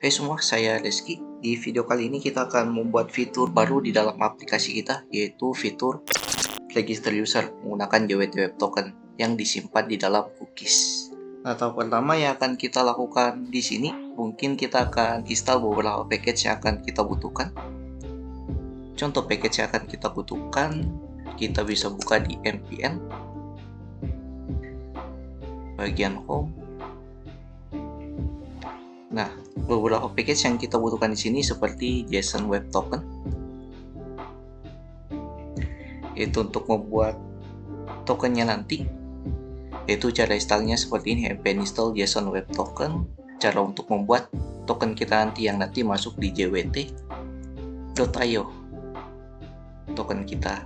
Hai semua, saya Reski. Di video kali ini kita akan membuat fitur baru di dalam aplikasi kita, yaitu fitur register user menggunakan JWT Web Token yang disimpan di dalam cookies. Nah, tahap pertama yang akan kita lakukan di sini, mungkin kita akan install beberapa package yang akan kita butuhkan. Contoh package yang akan kita butuhkan, kita bisa buka di npm, bagian home. Nah, beberapa package yang kita butuhkan di sini seperti JSON Web Token, yaitu untuk membuat tokennya nanti, yaitu cara installnya seperti ini, npm install JSON Web Token. Cara untuk membuat token kita nanti yang nanti masuk di jwt.io token kita.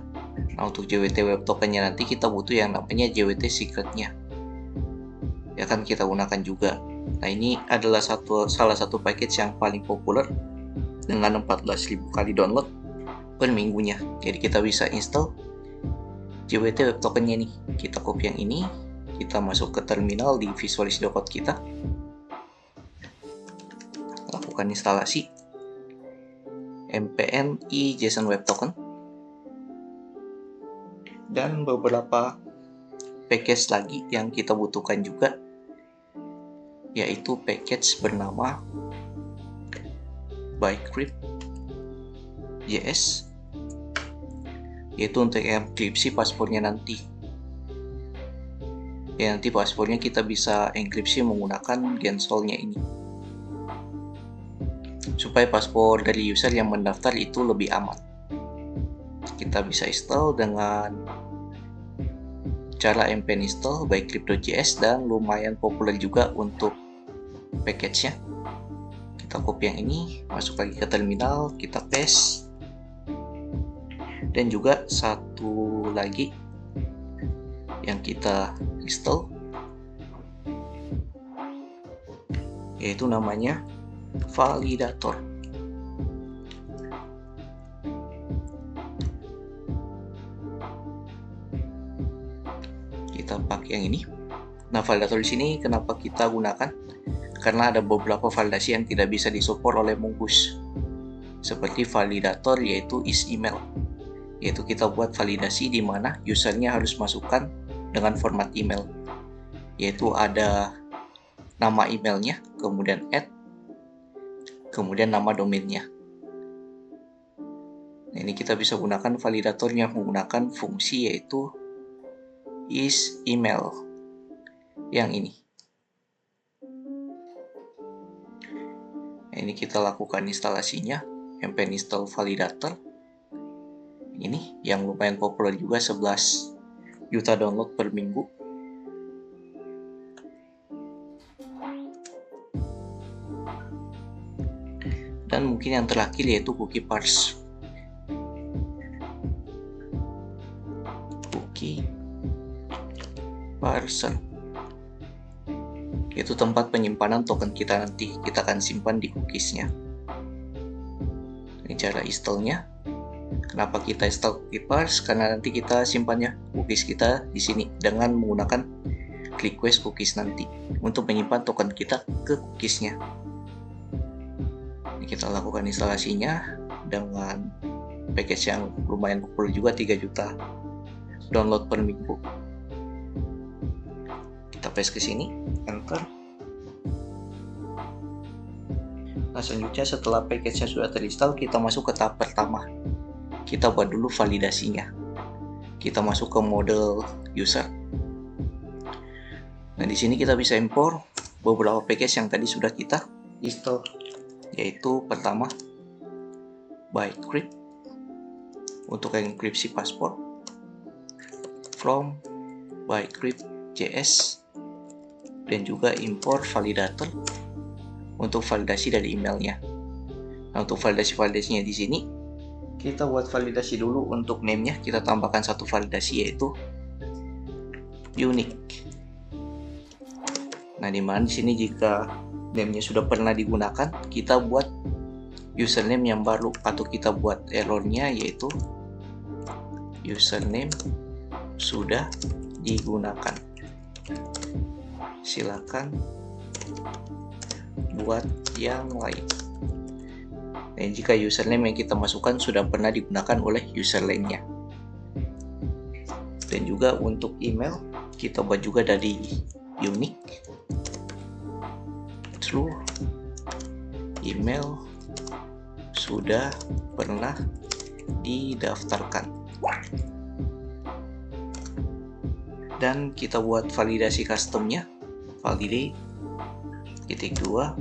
Nah, untuk JWT Web Tokennya nanti kita butuh yang namanya JWT Secretnya, ya kan kita gunakan juga. Nah, ini adalah salah satu package yang paling populer dengan 14.000 kali download per minggunya. Jadi kita bisa install JWT Web Tokennya nih. Kita copy yang ini, kita masuk ke terminal di visual.code kita, lakukan instalasi npm i JSON Web Token, dan beberapa package lagi yang kita butuhkan juga, yaitu package bernama bycrypt.js, yaitu untuk enkripsi paspornya nanti. Ya, nanti paspornya kita bisa enkripsi menggunakan Gensol-nya ini, supaya paspor dari user yang mendaftar itu lebih aman. Kita bisa install dengan cara npm install bycrypt.js, dan lumayan populer juga untuk package-nya. Kita copy yang ini, masuk lagi ke terminal, kita paste. Dan juga satu lagi yang kita install, yaitu namanya validator. Kita pakai yang ini. Nah, validator di sini kenapa kita gunakan? Karena ada beberapa validasi yang tidak bisa disupport oleh Mongoose, seperti validator yaitu isEmail, yaitu kita buat validasi di mana usernya harus masukkan dengan format email, yaitu ada nama emailnya, kemudian kemudian nama domainnya. Nah, ini kita bisa gunakan validatornya menggunakan fungsi yaitu isEmail yang ini. Nah, ini kita lakukan instalasinya, npm install validator. Ini yang lumayan populer juga, 11 juta download per minggu. Dan mungkin yang terakhir yaitu cookie parse. Cookie parser, yaitu tempat penyimpanan token kita nanti. Kita akan simpan di cookiesnya. Ini cara installnya. Kenapa kita install cookie parse? Karena nanti kita simpannya cookies kita di sini dengan menggunakan request cookies nanti untuk menyimpan token kita ke cookiesnya. Ini kita lakukan instalasinya dengan package yang lumayan populer juga, 3 juta download per minggu. Kita paste ke sini, enter. Nah, selanjutnya setelah package-nya sudah terinstall, kita masuk ke tahap pertama. Kita buat dulu validasinya. Kita masuk ke model user. Nah, di sini kita bisa import beberapa package yang tadi sudah kita install, yaitu pertama bycrypt untuk enkripsi paspor, from bycrypt.js, dan juga import validator untuk validasi dari emailnya. Nah, untuk validasinya di sini kita buat validasi dulu. Untuk name-nya kita tambahkan satu validasi yaitu unique. Nah, dimana di sini jika name-nya sudah pernah digunakan, kita buat username yang baru, atau kita buat errornya yaitu username sudah digunakan. Silakan buat yang lain. Nah, jika username yang kita masukkan sudah pernah digunakan oleh user lainnya. Dan juga untuk email, kita buat juga dari unique. True, email sudah pernah didaftarkan. Dan kita buat validasi customnya, validate titik 2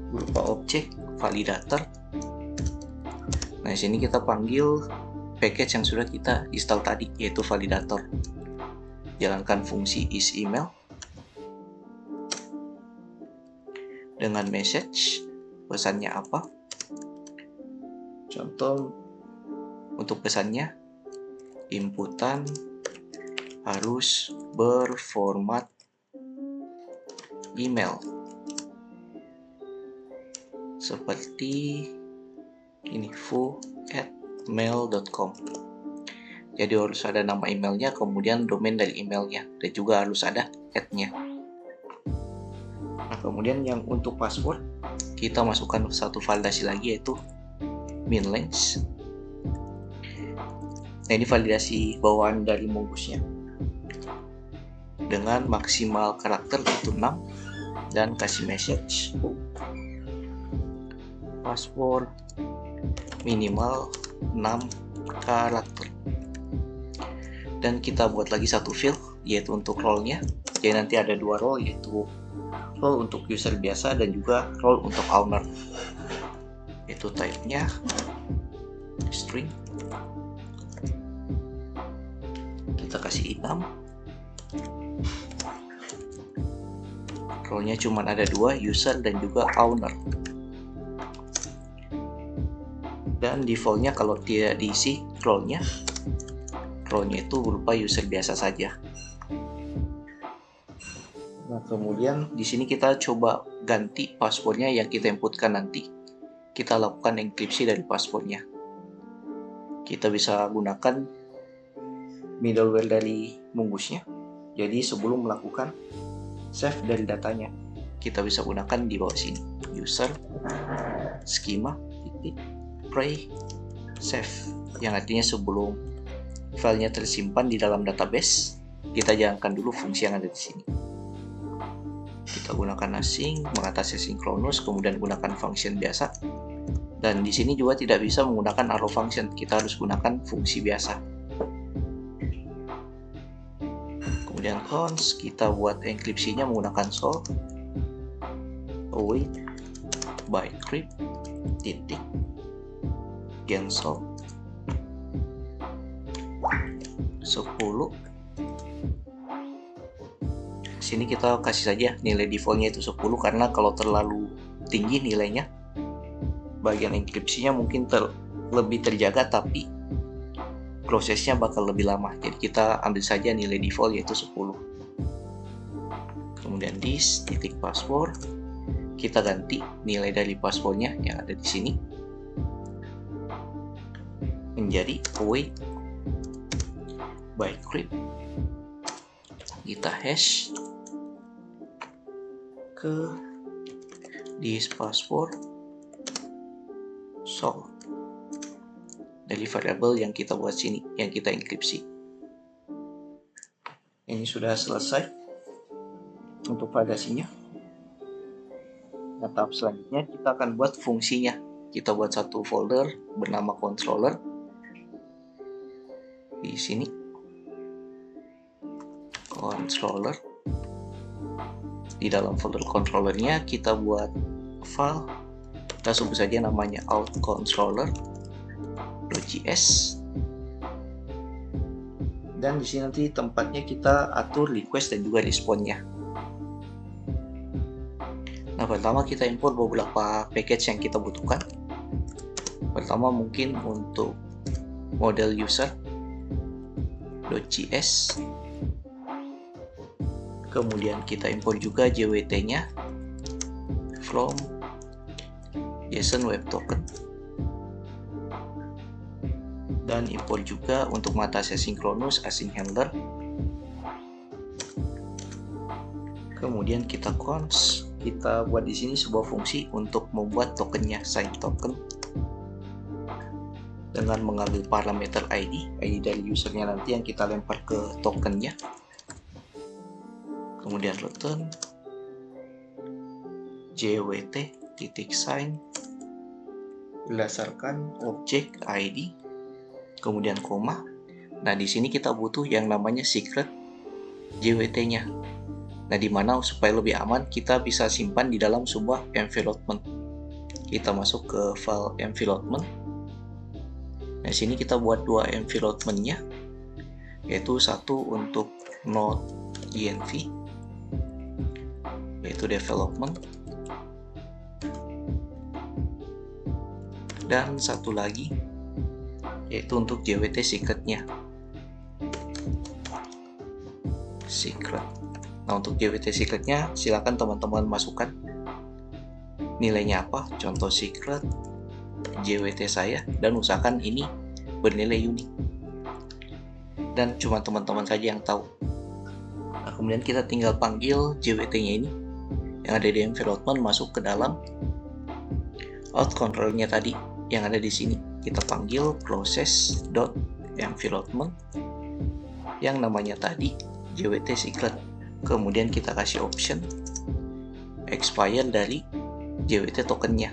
berupa objek validator. Nah, di sini kita panggil package yang sudah kita install tadi, yaitu validator. Jalankan fungsi isEmail dengan message, pesannya apa? Contoh untuk pesannya, inputan harus berformat email seperti info@mail.com. Jadi harus ada nama emailnya, kemudian domain dari emailnya, dan juga harus ada @nya. Nah, kemudian yang untuk password, kita masukkan satu validasi lagi, yaitu minlength. Nah, ini validasi bawaan dari Mongusnya dengan maksimal karakter itu 6, dan kasih message password minimal 6 karakter. Dan kita buat lagi satu field, yaitu untuk role-nya. Jadi nanti ada 2 role, yaitu role untuk user biasa dan juga role untuk owner. Itu type-nya string. Kita kasih 6. Role-nya cuma ada 2, user dan juga owner. Dan default-nya kalau tidak diisi role-nya itu berupa user biasa saja. Nah, kemudian di sini kita coba ganti passwordnya yang kita inputkan nanti. Kita lakukan enkripsi dari passwordnya. Kita bisa gunakan middleware dari Mongusnya. Jadi sebelum melakukan save dari datanya, kita bisa gunakan di bawah sini, user schema pray save, yang artinya sebelum filenya tersimpan di dalam database, kita jalankan dulu fungsi yang ada di sini. Kita gunakan async, mengatasi sinkronus, kemudian gunakan function biasa. Dan di sini juga tidak bisa menggunakan arrow function, kita harus gunakan fungsi biasa. Kemudian const, kita buat enkripsinya menggunakan sol await by crypt titik gensol 10. Sini kita kasih saja nilai defaultnya itu 10, karena kalau terlalu tinggi nilainya, bagian enkripsinya mungkin lebih terjaga, tapi prosesnya bakal lebih lama. Jadi kita ambil saja nilai default yaitu 10. Kemudian this titik password, kita ganti nilai dari passwordnya yang ada di sini menjadi await by crypt. Kita hash ke this password sol dari variabel yang kita buat sini, yang kita enkripsi. Ini sudah selesai untuk validasinya. Nah, tahap selanjutnya kita akan buat fungsinya. Kita buat satu folder bernama controller. Di sini controller. Di dalam folder controllernya kita buat file. Kita sebut saja namanya outcontroller.js. Dan di sini nanti tempatnya kita atur request dan juga responnya. Nah, pertama kita import beberapa package yang kita butuhkan. Pertama mungkin untuk model user.js. Kemudian kita import juga JWT-nya from JSON Web Token. Dan import juga untuk mengatasi sinkronus async handler. Kemudian kita const kita buat di sini sebuah fungsi untuk membuat tokennya, sign token, dengan mengambil parameter ID dari usernya nanti yang kita lempar ke tokennya. Kemudian return JWT titik sign berdasarkan objek ID, kemudian koma. Nah, di sini kita butuh yang namanya secret JWT-nya. Nah, dimana supaya lebih aman kita bisa simpan di dalam sebuah environment. Kita masuk ke file environment. Nah, di sini kita buat dua environment-nya, yaitu satu untuk node env, yaitu development, dan satu lagi yaitu untuk JWT secret-nya. Secret. Nah, untuk JWT secret-nya silakan teman-teman masukkan nilainya apa, contoh secret JWT saya, dan usahakan ini bernilai unik dan cuma teman-teman saja yang tahu. Nah, kemudian kita tinggal panggil JWT-nya ini yang ada di environment masuk ke dalam out control-nya tadi yang ada di sini. Kita panggil process.environment yang namanya tadi JWT secret. Kemudian kita kasih option expire dari JWT tokennya.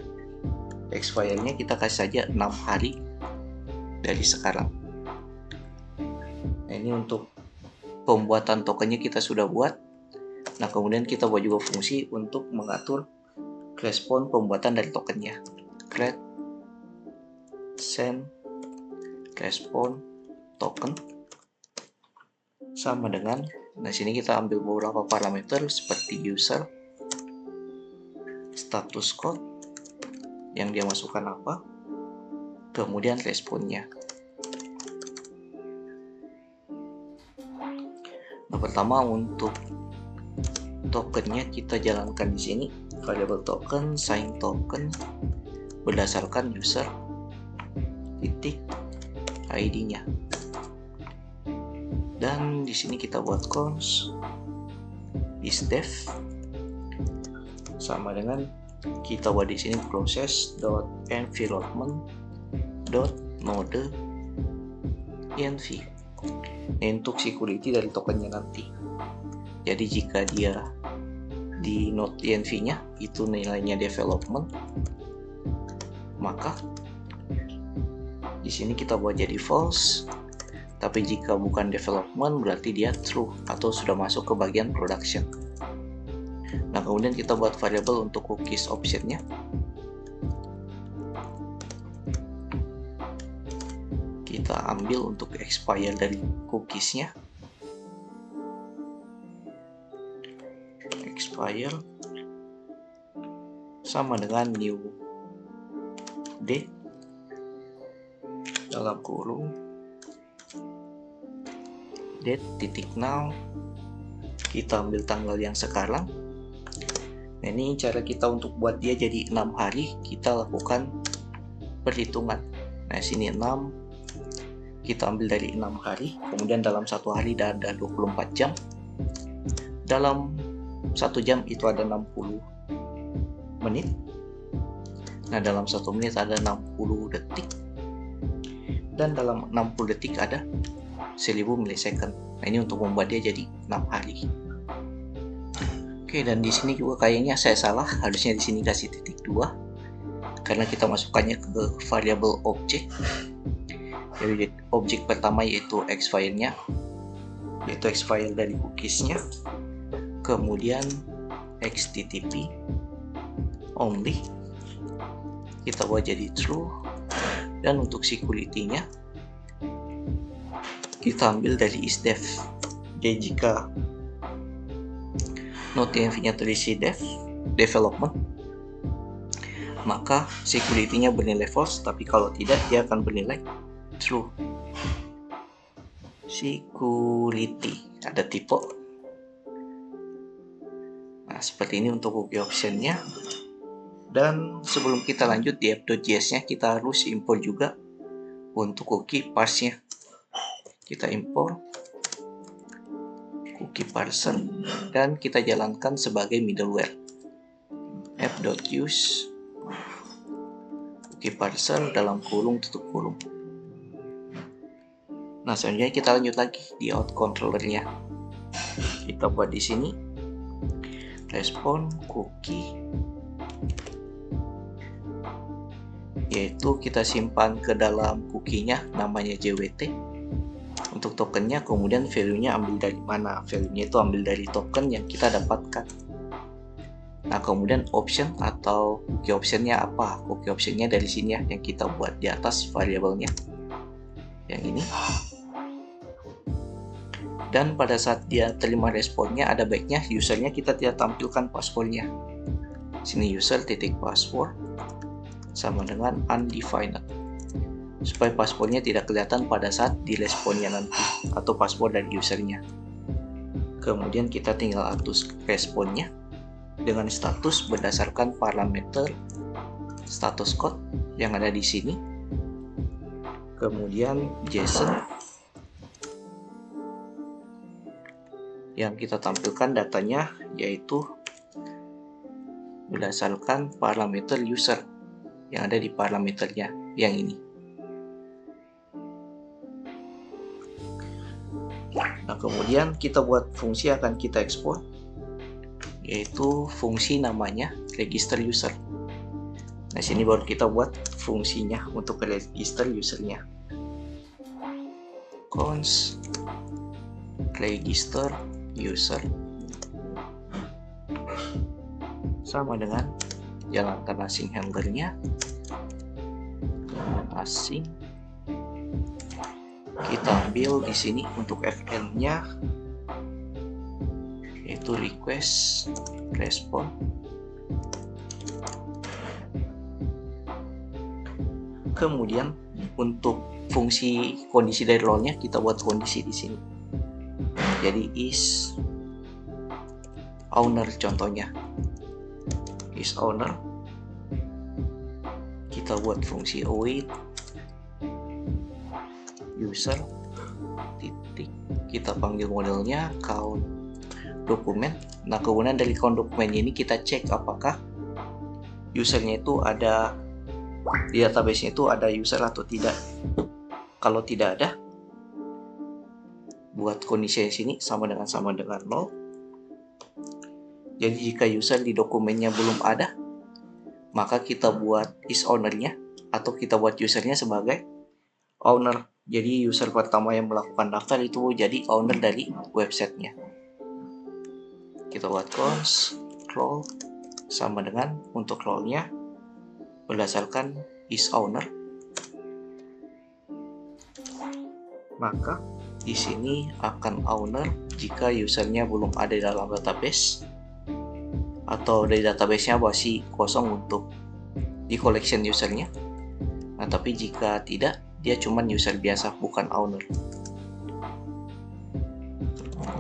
Expire-nya kita kasih saja 6 hari dari sekarang. Nah, ini untuk pembuatan tokennya kita sudah buat. Nah, kemudian kita buat juga fungsi untuk mengatur respon pembuatan dari tokennya. Create send respon token sama dengan, nah sini kita ambil beberapa parameter seperti user, status code yang dia masukkan apa, kemudian responnya. Nah, pertama untuk tokennya kita jalankan di sini variable token sign token berdasarkan user titik ID-nya. Dan di sini kita buat const isDev sama dengan kita buat di sini process.environment.node env. Ini untuk security dari tokennya nanti. Jadi jika dia di node env-nya itu nilainya development, maka di sini kita buat jadi false. Tapi jika bukan development berarti dia true atau sudah masuk ke bagian production. Nah, kemudian kita buat variable untuk cookies optionnya. Kita ambil untuk expire dari cookiesnya. Expire sama dengan new date dalam kurung date titik now, kita ambil tanggal yang sekarang. Nah, ini cara kita untuk buat dia jadi 6 hari, kita lakukan perhitungan. Nah, sini 6 kita ambil dari 6 hari, kemudian dalam satu hari ada 24 jam, dalam 1 jam itu ada 60 menit, nah dalam 1 menit ada 60 detik, dan dalam 60 detik ada 1000 milisecond. Nah, ini untuk membuat dia jadi 6 hari. Oke, dan di sini juga kayaknya saya salah, harusnya di sini kasih titik 2 karena kita masukkannya ke variable objek. Jadi objek pertama yaitu expire-nya, yaitu expire dari cookies-nya. Kemudian http only kita buat jadi true, dan untuk security-nya kita ambil dari isDev. Jadi jika node env-nya terisi development, maka security-nya bernilai false, tapi kalau tidak dia akan bernilai true. Security ada tipe. Nah, seperti ini untuk cookie option-nya. Dan sebelum kita lanjut di app.js-nya, kita harus import juga untuk cookie parse-nya. Kita import cookie parser dan kita jalankan sebagai middleware. app.use cookie parser dalam kurung tutup kurung. Nah, selanjutnya kita lanjut lagi di out controllernya. Kita buat di sini respon cookie, yaitu kita simpan ke dalam cookie-nya namanya JWT. Untuk tokennya, kemudian value-nya ambil dari mana? Value-nya itu ambil dari token yang kita dapatkan. Nah, kemudian option atau cookie option-nya apa? Cookie option-nya dari sini ya, yang kita buat di atas variabelnya. Yang ini. Dan pada saat dia terima responnya, ada baiknya usernya kita tidak tampilkan password-nya. Sini user titik password sama dengan undefined, supaya passwordnya tidak kelihatan pada saat diresponnya nanti, atau password dari usernya. Kemudian kita tinggal atur responnya dengan status berdasarkan parameter status code yang ada di sini. Kemudian JSON yang kita tampilkan datanya yaitu berdasarkan parameter user yang ada di parameternya yang ini. Nah, kemudian kita buat fungsi akan kita ekspor, yaitu fungsi namanya register user. Nah, sini baru kita buat fungsinya untuk register usernya. Const register user sama dengan jalankan async handlernya, async. Kita ambil di sini untuk fl-nya yaitu request respon. Kemudian untuk fungsi kondisi dari role-nya kita buat kondisi di sini. Jadi is owner contohnya. Is owner. Kita buat fungsi await user titik, kita panggil modelnya count dokumen. Nah, kemudian dari count dokumen ini kita cek apakah usernya itu ada di database-nya itu ada user atau tidak. Kalau tidak ada, buat kondisi di sini sama dengan 0. Jadi jika user di dokumennya belum ada, maka kita buat is owner-nya atau kita buat usernya sebagai owner. Jadi user pertama yang melakukan daftar itu jadi owner dari websitenya. Kita buat const role sama dengan untuk role-nya berdasarkan is owner. Maka di sini akan owner jika usernya belum ada di dalam database atau dari database-nya masih kosong untuk di collection usernya. Nah, tapi jika tidak, dia cuma user biasa, bukan owner.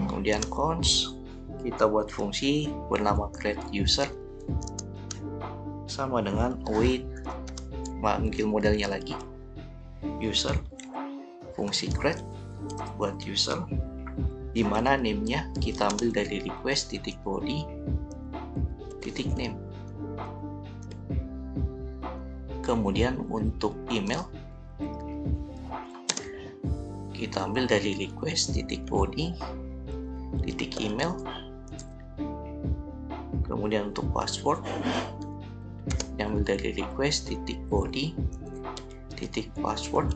Kemudian const, kita buat fungsi bernama create user sama dengan await, manggil modelnya lagi user, fungsi create buat user, dimana name-nya kita ambil dari request titik body titik name. Kemudian untuk email kita ambil dari request titik body titik email. Kemudian untuk password diambil dari request titik body titik password.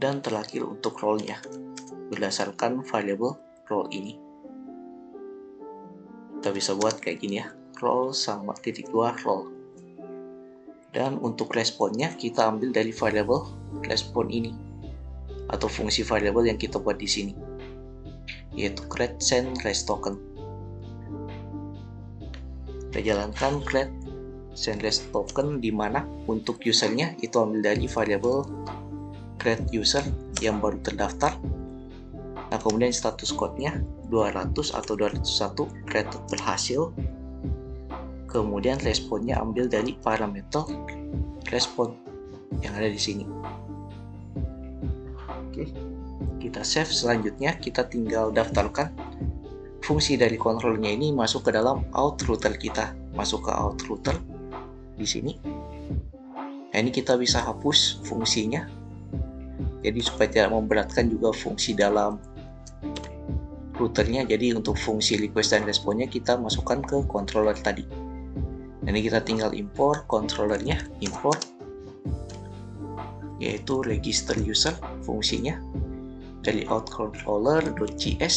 Dan terakhir untuk role-nya berdasarkan variable role ini. Kita bisa buat kayak gini ya, role sama titik 2 role. Dan untuk responnya kita ambil dari variable respon ini atau fungsi variable yang kita buat di sini, yaitu create send res token. Kita jalankan create send res token, di mana untuk usernya itu ambil dari variable create user yang baru terdaftar. Nah, kemudian status code-nya 200 atau 201 created berhasil. Kemudian responnya ambil dari parameter respon yang ada di sini. Oke, kita save. Selanjutnya kita tinggal daftarkan fungsi dari controllernya ini masuk ke dalam out router kita. Masuk ke out router di sini. Nah, ini kita bisa hapus fungsinya. Jadi supaya tidak memberatkan juga fungsi dalam routernya. Jadi untuk fungsi request dan responnya kita masukkan ke controller tadi. Nah, ini kita tinggal import controllernya, import yaitu register user fungsinya dari out controller.js.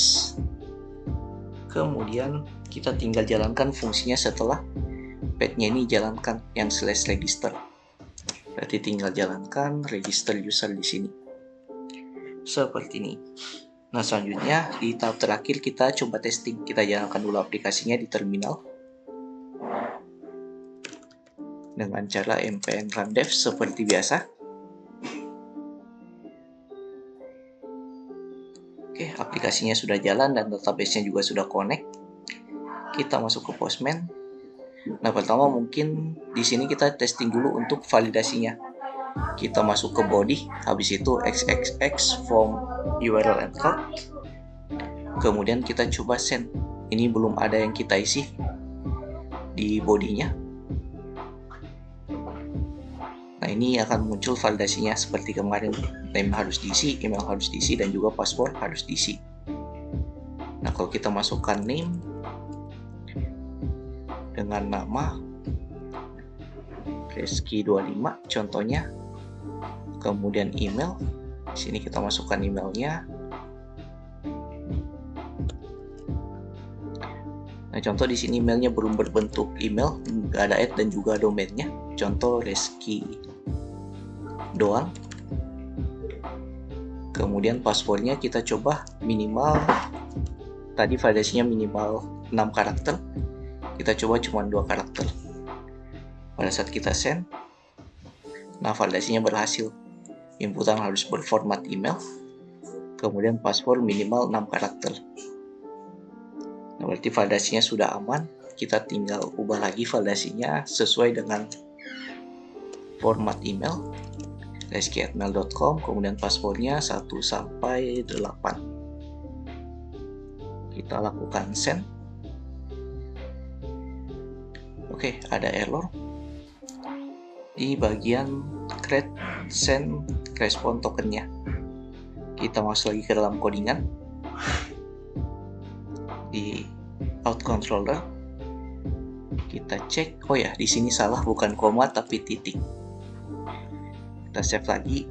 Kemudian kita tinggal jalankan fungsinya setelah pet-nya ini jalankan yang /register. Berarti tinggal jalankan register user di sini. Seperti ini. Nah, selanjutnya di tahap terakhir kita coba testing. Kita jalankan dulu aplikasinya di terminal dengan cara npm run dev seperti biasa. Oke, aplikasinya sudah jalan dan database-nya juga sudah connect. Kita masuk ke Postman. Nah, pertama mungkin di sini kita testing dulu untuk validasinya. Kita masuk ke body, habis itu xxx from URL and route. Kemudian kita coba send. Ini belum ada yang kita isi di bodinya. Nah, ini akan muncul validasinya seperti kemarin. Name harus diisi, email harus diisi, dan juga password harus diisi. Nah, kalau kita masukkan name dengan nama Reski25 contohnya, kemudian email, di sini kita masukkan emailnya. Nah, contoh di sini emailnya belum berbentuk email, nggak ada dan juga domainnya. Contoh Reski doang. Kemudian passwordnya kita coba minimal, tadi validasinya minimal 6 karakter, kita coba cuma 2 karakter. Pada saat kita send, nah validasinya berhasil. Inputan harus berformat email, kemudian password minimal 6 karakter. Nah, berarti validasinya sudah aman. Kita tinggal ubah lagi validasinya sesuai dengan format email reski@mail.com, kemudian passwordnya 1 sampai 8. Kita lakukan send. Oke, ada error di bagian create send respond tokennya. Kita masuk lagi ke dalam codingan di out controller. Kita cek, oh ya, di sini salah, bukan koma tapi titik. Kita save lagi.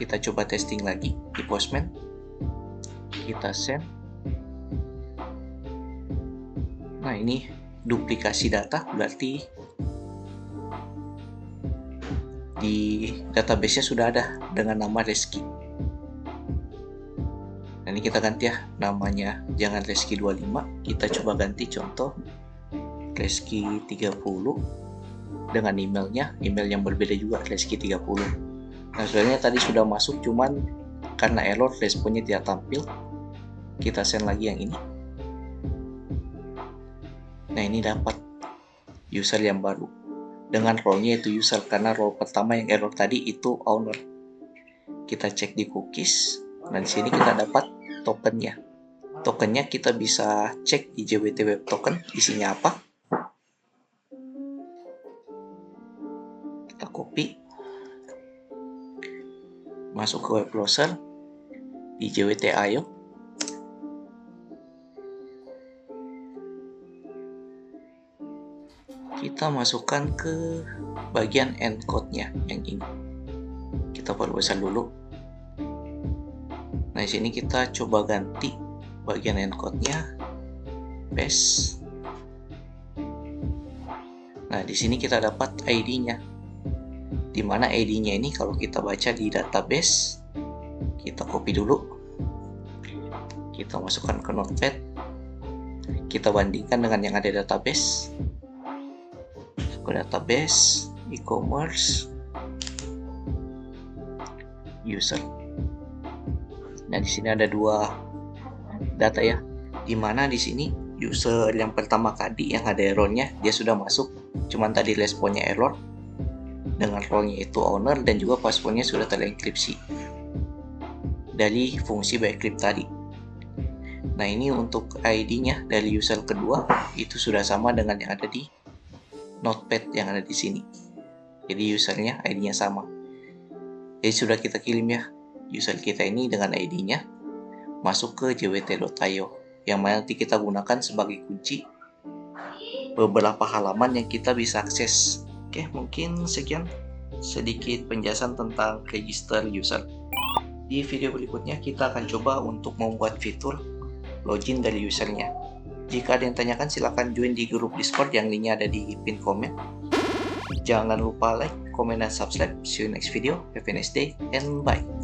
Kita coba testing lagi di Postman. Kita send. Nah, ini duplikasi data, berarti di database-nya sudah ada dengan nama Reski. Nah, ini kita ganti ya namanya, jangan Reski25, kita coba ganti contoh Reski30 dengan emailnya, email yang berbeda juga, Reski30. Nah, sebenarnya tadi sudah masuk, cuman karena error responnya tidak tampil. Kita send lagi yang ini. Nah, ini dapat user yang baru dengan role-nya itu user, karena role pertama yang error tadi itu owner. Kita cek di cookies. Nah, di sini kita dapat tokennya. Tokennya kita bisa cek di JWT Web Token isinya apa. Kita copy, masuk ke web browser di JWT.io. Kita masukkan ke bagian encode-nya yang ini. Kita perbesar dulu. Nah, di sini kita coba ganti bagian encode-nya, paste. Nah, di sini kita dapat ID-nya. Di mana ID-nya ini kalau kita baca di database, kita copy dulu. Kita masukkan ke Notepad. Kita bandingkan dengan yang ada di database. Ke database, e-commerce, user. Nah, di sini ada 2 data ya. Di mana di sini user yang pertama tadi yang ada errornya, dia sudah masuk, cuman tadi responnya error dengan role-nya itu owner, dan juga passwordnya sudah terenkripsi dari fungsi bcrypt tadi. Nah, ini untuk ID-nya dari user kedua itu sudah sama dengan yang ada di notepad yang ada di sini. Jadi usernya ID-nya sama. Jadi sudah kita kirim ya user kita ini dengan ID-nya masuk ke jwt.io yang mana nanti kita gunakan sebagai kunci beberapa halaman yang kita bisa akses. Oke, mungkin sekian sedikit penjelasan tentang register user. Di video berikutnya kita akan coba untuk membuat fitur login dari usernya. Jika ada yang tanyakan silahkan join di grup Discord yang linknya ada di pin komen. Jangan lupa like, comment, dan subscribe. See you next video. Have a nice day and bye.